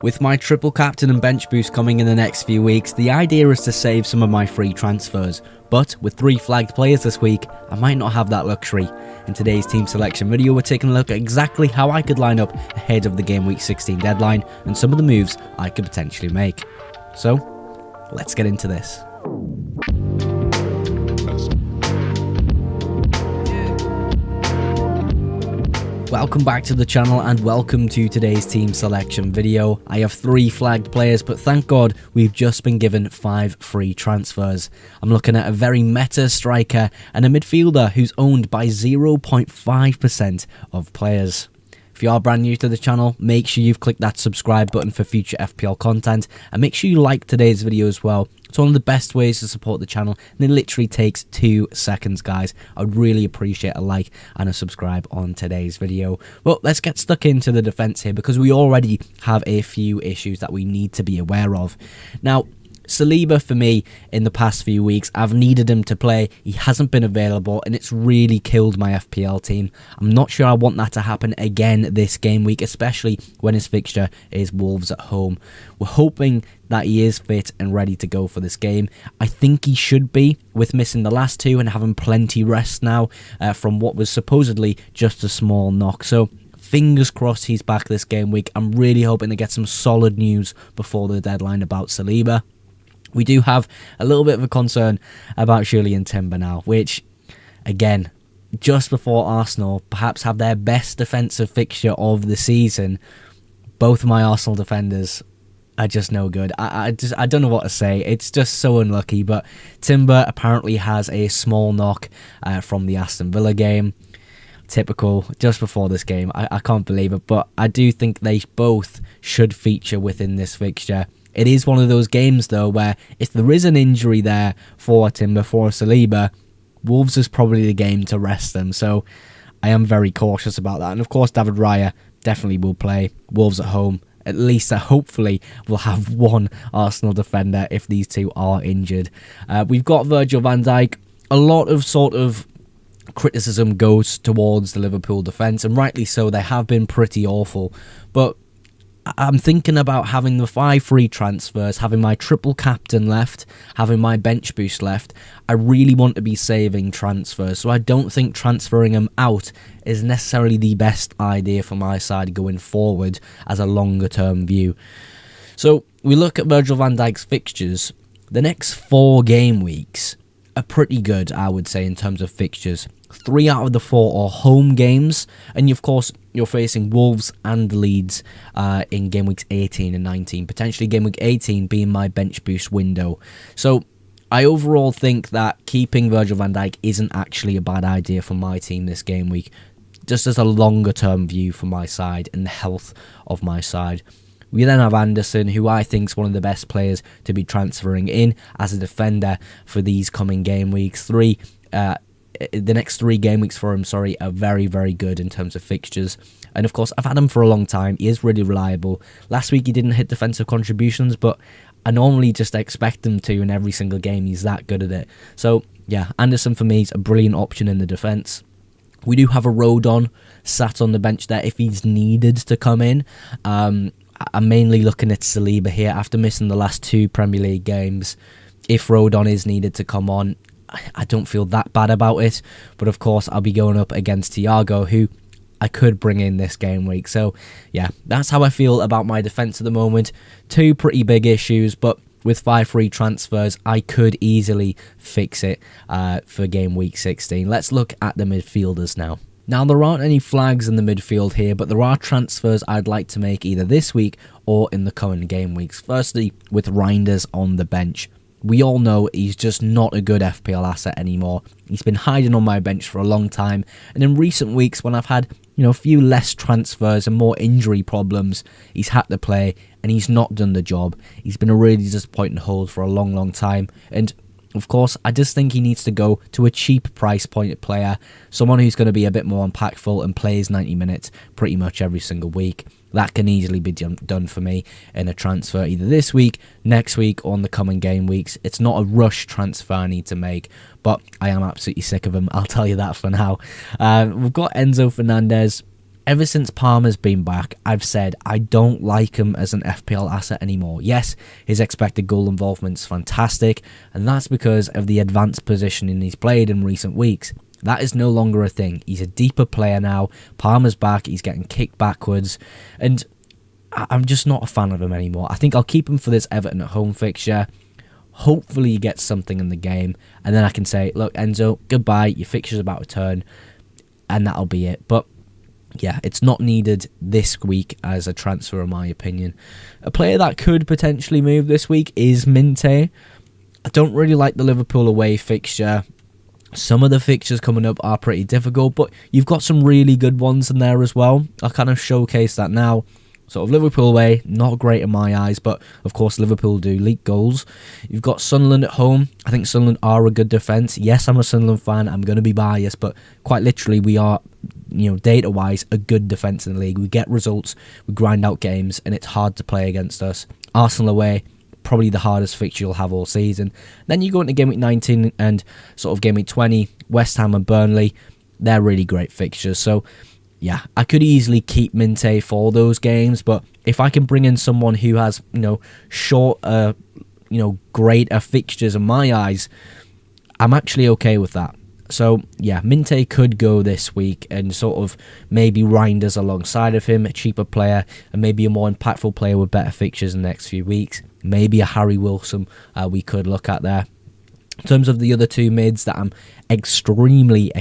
With my triple captain and bench boost coming in the next few weeks, the idea is to save some of my free transfers. But with 3 flagged players this week, I might not have that luxury. In today's team selection video, we're taking a look at exactly how I could line up ahead of the game week 16 deadline and some of the moves I could potentially make. So, let's get into this. Welcome back to the channel and welcome to today's team selection video. I have 3 flagged players, but thank God we've just been given 5 free transfers. I'm looking at a very meta striker and a midfielder who's owned by 0.5% of players. If you are brand new to the channel, make sure you've clicked that subscribe button for future FPL content and make sure you like today's video as well. It's one of the best ways to support the channel and it literally takes 2 seconds, guys. I'd really appreciate a like and a subscribe on today's video. Well, let's get stuck into the defense here because we already have a few issues that we need to be aware of. Now, Saliba, for me, in the past few weeks, I've needed him to play. He hasn't been available, and it's really killed my FPL team. I'm not sure I want that to happen again this game week, especially when his fixture is Wolves at home. We're hoping that he is fit and ready to go for this game. I think he should be, with missing the last 2 and having plenty rest now from what was supposedly just a small knock. So, fingers crossed he's back this game week. I'm really hoping to get some solid news before the deadline about Saliba. We do have a little bit of a concern about Julian Timber now, which, again, just before Arsenal perhaps have their best defensive fixture of the season, both of my Arsenal defenders are just no good. I don't know what to say. It's just so unlucky, but Timber apparently has a small knock from the Aston Villa game. Typical, just before this game. I can't believe it, but I do think they both should feature within this fixture. It is one of those games, though, where if there is an injury there for Timber, for Saliba, Wolves is probably the game to rest them. So I am very cautious about that. And of course, David Raya definitely will play. Wolves at home. At least, hopefully, we'll have one Arsenal defender if these 2 are injured. We've got Virgil van Dijk. A lot of sort of criticism goes towards the Liverpool defence, and rightly so. They have been pretty awful. But I'm thinking about having the 5 free transfers, having my triple captain left, having my bench boost left. I really want to be saving transfers, so I don't think transferring them out is necessarily the best idea for my side going forward as a longer term view. So we look at Virgil van Dijk's fixtures. The next 4 game weeks are pretty good, I would say, in terms of fixtures. 3 out of the 4 are home games, and of course you're facing Wolves and Leeds in game weeks 18 and 19, potentially game week 18 being my bench boost window. So I overall think that keeping Virgil van Dijk isn't actually a bad idea for my team this game week, just as a longer term view for my side and the health of my side. We then have Anderson, who I think is one of the best players to be transferring in as a defender for these coming game weeks. The next 3 game weeks for him, are very, very good in terms of fixtures. And of course, I've had him for a long time. He is really reliable. Last week, he didn't hit defensive contributions, but I normally just expect him to in every single game. He's that good at it. So, yeah, Anderson for me is a brilliant option in the defence. We do have a Rodon sat on the bench there if he's needed to come in. I'm mainly looking at Saliba here after missing the last 2 Premier League games. If Rodon is needed to come on, I don't feel that bad about it, but of course I'll be going up against Thiago, who I could bring in this game week. So yeah, that's how I feel about my defence at the moment. 2 pretty big issues, but with 5 free transfers, I could easily fix it for game week 16. Let's look at the midfielders now. Now, there aren't any flags in the midfield here, but there are transfers I'd like to make either this week or in the coming game weeks. Firstly, with Reinders on the bench. We all know he's just not a good FPL asset anymore. He's been hiding on my bench for a long time, and in recent weeks when I've had a few less transfers and more injury problems, he's had to play and he's not done the job. He's been a really disappointing hold for a long, long time, and of course, I just think he needs to go to a cheap price point player, someone who's going to be a bit more impactful and plays 90 minutes pretty much every single week. That can easily be done for me in a transfer either this week, next week, or in the coming game weeks. It's not a rush transfer I need to make, but I am absolutely sick of him. I'll tell you that for now. We've got Enzo Fernandez. Ever since Palmer's been back, I've said I don't like him as an FPL asset anymore. Yes, his expected goal involvement's fantastic, and that's because of the advanced positioning he's played in recent weeks. That is no longer a thing. He's a deeper player now. Palmer's back, he's getting kicked backwards, and I'm just not a fan of him anymore. I think I'll keep him for this Everton at home fixture. Hopefully he gets something in the game, and then I can say, look, Enzo, goodbye, your fixture's about to turn, and that'll be it. But yeah, it's not needed this week as a transfer, in my opinion. A player that could potentially move this week is Minte. I don't really like the Liverpool away fixture. Some of the fixtures coming up are pretty difficult, but you've got some really good ones in there as well. I'll kind of showcase that now. Sort of Liverpool away, not great in my eyes, but of course Liverpool do leak goals. You've got Sunderland at home. I think Sunderland are a good defence. Yes, I'm a Sunderland fan. I'm going to be biased, but quite literally we are, data-wise, a good defence in the league. We get results, we grind out games, and it's hard to play against us. Arsenal away, probably the hardest fixture you'll have all season. Then you go into game week 19 and sort of game week 20, West Ham and Burnley. They're really great fixtures. So yeah, I could easily keep Minte for those games, but if I can bring in someone who has, short, greater fixtures in my eyes, I'm actually okay with that. So yeah, Minte could go this week and sort of maybe Reinders alongside of him, a cheaper player, and maybe a more impactful player with better fixtures in the next few weeks. Maybe a Harry Wilson we could look at there. In terms of the other two mids that I'm extremely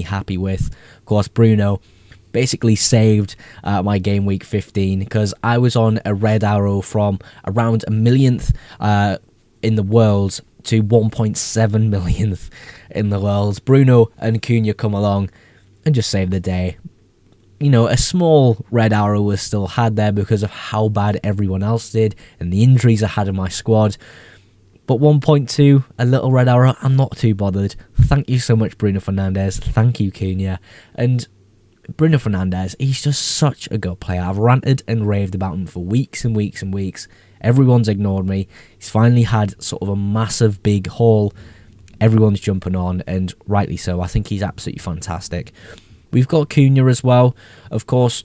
happy with, of course, Bruno basically saved my game week 15 because I was on a red arrow from around a millionth in the world to 1.7 millionth in the world. Bruno and Cunha come along and just save the day. A small red arrow was still had there because of how bad everyone else did and the injuries I had in my squad. But 1.2, a little red arrow, I'm not too bothered. Thank you so much, Bruno Fernandes. Thank you, Cunha. And Bruno Fernandes, he's just such a good player. I've ranted and raved about him for weeks and weeks and weeks. Everyone's ignored me. He's finally had sort of a massive big haul. Everyone's jumping on, and rightly so. I think he's absolutely fantastic. We've got Cunha as well. Of course,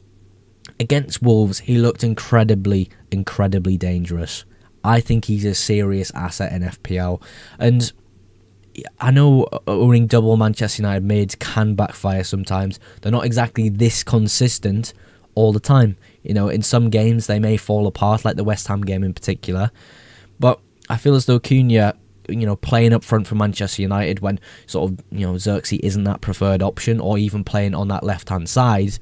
against Wolves, he looked incredibly dangerous. I think he's a serious asset in FPL. And I know owning double Manchester United mids can backfire sometimes. They're not exactly this consistent all the time. In some games they may fall apart, like the West Ham game in particular. But I feel as though Cunha, playing up front for Manchester United when sort of, Xerxes isn't that preferred option, or even playing on that left-hand side,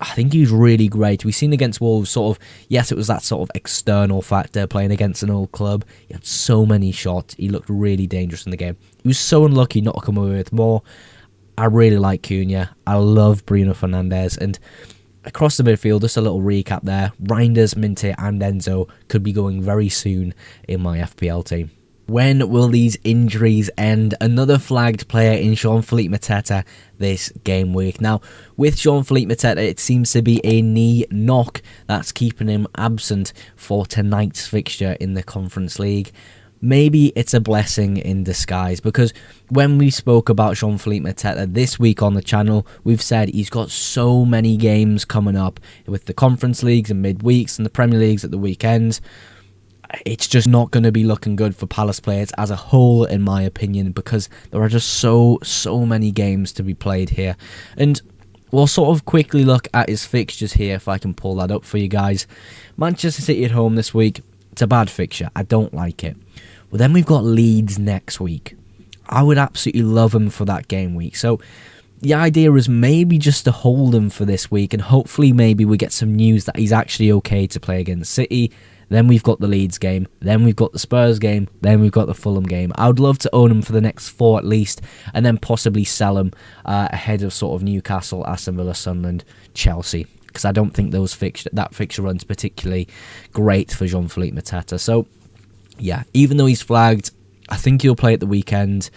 I think he's really great. We've seen against Wolves, sort of, yes, it was that sort of external factor, playing against an old club. He had so many shots. He looked really dangerous in the game. He was so unlucky not to come away with more. I really like Cunha. I love Bruno Fernandes. And across the midfield, just a little recap there. Reinders, Minte and Enzo could be going very soon in my FPL team. When will these injuries end? Another flagged player in Jean-Philippe Mateta this game week. Now, with Jean-Philippe Mateta, it seems to be a knee knock that's keeping him absent for tonight's fixture in the Conference League. Maybe it's a blessing in disguise, because when we spoke about Jean-Philippe Mateta this week on the channel, we've said he's got so many games coming up with the Conference Leagues and midweeks and the Premier Leagues at the weekend. It's just not going to be looking good for Palace players as a whole, in my opinion, because there are just so many games to be played here. And we'll sort of quickly look at his fixtures here, if I can pull that up for you guys. Manchester City at home this week. It's a bad fixture. I don't like it. Well, then we've got Leeds next week. I would absolutely love him for that game week. So the idea is maybe just to hold him for this week, and hopefully maybe we get some news that he's actually okay to play against City. Then we've got the Leeds game, then we've got the Spurs game, then we've got the Fulham game. I would love to own him for the next 4 at least, and then possibly sell him ahead of sort of Newcastle, Aston Villa, Sunderland, Chelsea, because I don't think that fixture run's particularly great for Jean-Philippe Mateta. So yeah, even though he's flagged, I think he'll play at the weekend.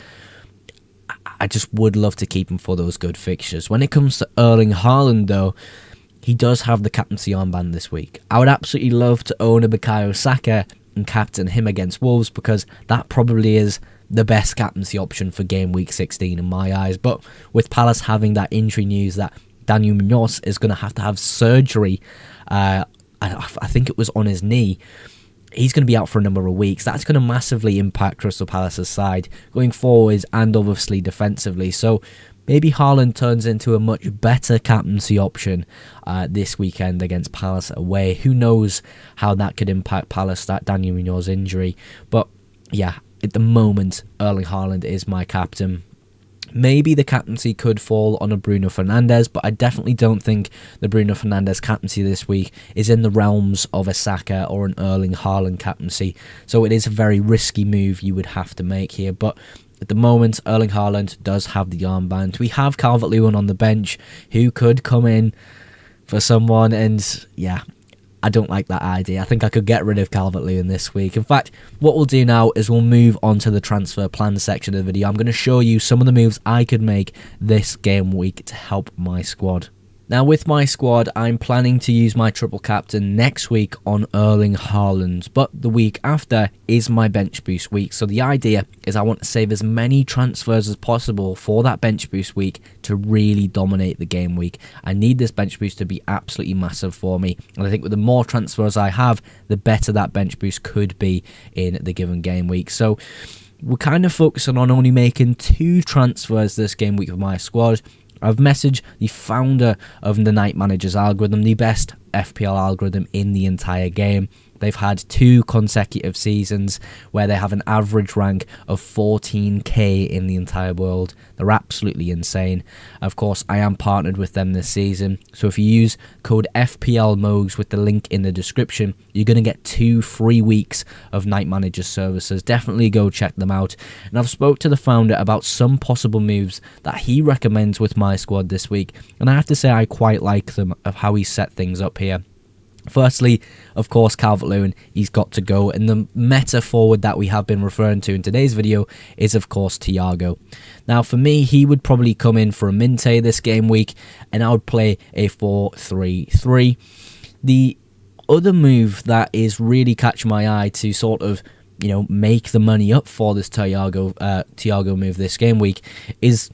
I just would love to keep him for those good fixtures. When it comes to Erling Haaland, though, he does have the captaincy armband this week. I would absolutely love to own a Bukayo Saka and captain him against Wolves, because that probably is the best captaincy option for game week 16 in my eyes. But with Palace having that injury news that Daniel Munoz is going to have surgery. I think it was on his knee. He's going to be out for a number of weeks. That's going to massively impact Crystal Palace's side going forwards and obviously defensively. So maybe Haaland turns into a much better captaincy option this weekend against Palace away. Who knows how that could impact Palace, that Daniel Munoz injury. But yeah, at the moment, Erling Haaland is my captain. Maybe the captaincy could fall on a Bruno Fernandes, but I definitely don't think the Bruno Fernandes captaincy this week is in the realms of a Saka or an Erling Haaland captaincy. So it is a very risky move you would have to make here. But at the moment, Erling Haaland does have the armband. We have Calvert-Lewin on the bench who could come in for someone, and yeah, I don't like that idea. I think I could get rid of Calvert-Lewin this week. In fact, what we'll do now is we'll move on to the transfer plan section of the video. I'm going to show you some of the moves I could make this game week to help my squad. Now, with my squad, I'm planning to use my triple captain next week on Erling Haaland, but the week after is my bench boost week. So the idea is I want to save as many transfers as possible for that bench boost week to really dominate the game week. I need this bench boost to be absolutely massive for me, and I think with the more transfers I have, the better that bench boost could be in the given game week. So we're kind of focusing on only making 2 transfers this game week with my squad. I've messaged the founder of the Night Manager's algorithm, the best FPL algorithm in the entire game. They've had 2 consecutive seasons where they have an average rank of 14k in the entire world. They're absolutely insane. Of course, I am partnered with them this season, so if you use code FPLMOGS with the link in the description, you're going to get 2 free weeks of Night Manager services. Definitely go check them out. And I've spoke to the founder about some possible moves that he recommends with my squad this week, and I have to say I quite like them of how he set things up here. Firstly, of course, Calvert-Lewin, he's got to go, and the meta forward that we have been referring to in today's video is, of course, Thiago. Now, for me, he would probably come in for a Minte this game week, and I would play a 4-3-3. The other move that is really catching my eye to sort of, you know, make the money up for this Thiago move this game week is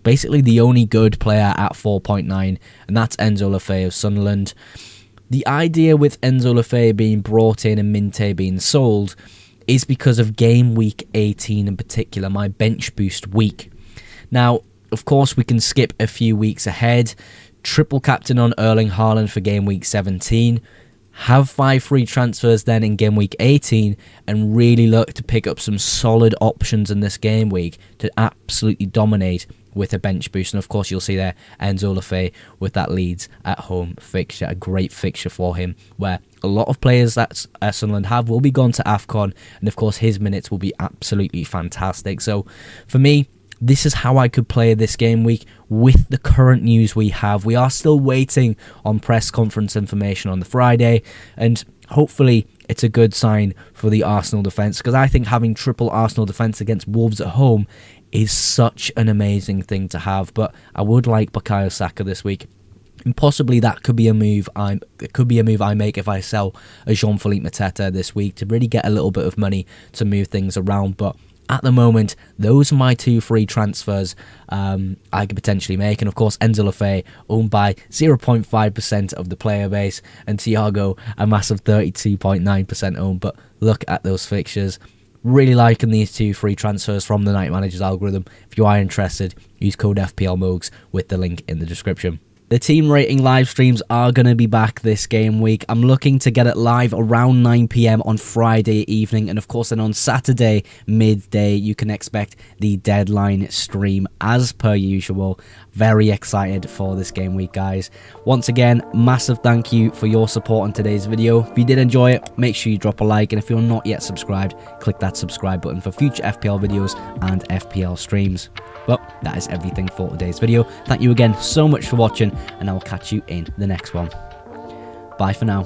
basically the only good player at 4.9, and that's Enzo Lefebvre of Sunderland. The idea with Enzo Lefebvre being brought in and Minte being sold is because of game week 18 in particular, my bench boost week. Now, of course, we can skip a few weeks ahead, triple captain on Erling Haaland for game week 17, have 5 free transfers then in game week 18, and really look to pick up some solid options in this game week to absolutely dominate with a bench boost. And of course, you'll see there Enzo Lefebvre with that Leeds at home fixture, a great fixture for him, where a lot of players that Sunderland have will be gone to AFCON, and of course his minutes will be absolutely fantastic. So for me, this is how I could play this game week with the current news we have. We are still waiting on press conference information on the Friday, and hopefully it's a good sign for the Arsenal defence, because I think having triple Arsenal defence against Wolves at home is such an amazing thing to have. But I would like Bukayo Saka this week, and possibly that could be a move I make if I sell a Jean-Philippe Mateta this week to really get a little bit of money to move things around. But at the moment, those are my 2 free transfers I could potentially make. And of course, Enzo Lefebvre owned by 0.5% of the player base, and Thiago a massive 32.9% owned. But look at those fixtures. Really liking these 2 free transfers from the Night Manager's algorithm. If you are interested, use code FPLMOGS with the link in the description. The team rating live streams are going to be back this game week. I'm looking to get it live around 9 PM on Friday evening. And of course, then on Saturday midday, you can expect the deadline stream as per usual. Very excited for this game week, guys. Once again, massive thank you for your support on today's video. If you did enjoy it, make sure you drop a like. And if you're not yet subscribed, click that subscribe button for future FPL videos and FPL streams. Well, that is everything for today's video. Thank you again so much for watching, and I will catch you in the next one. Bye for now.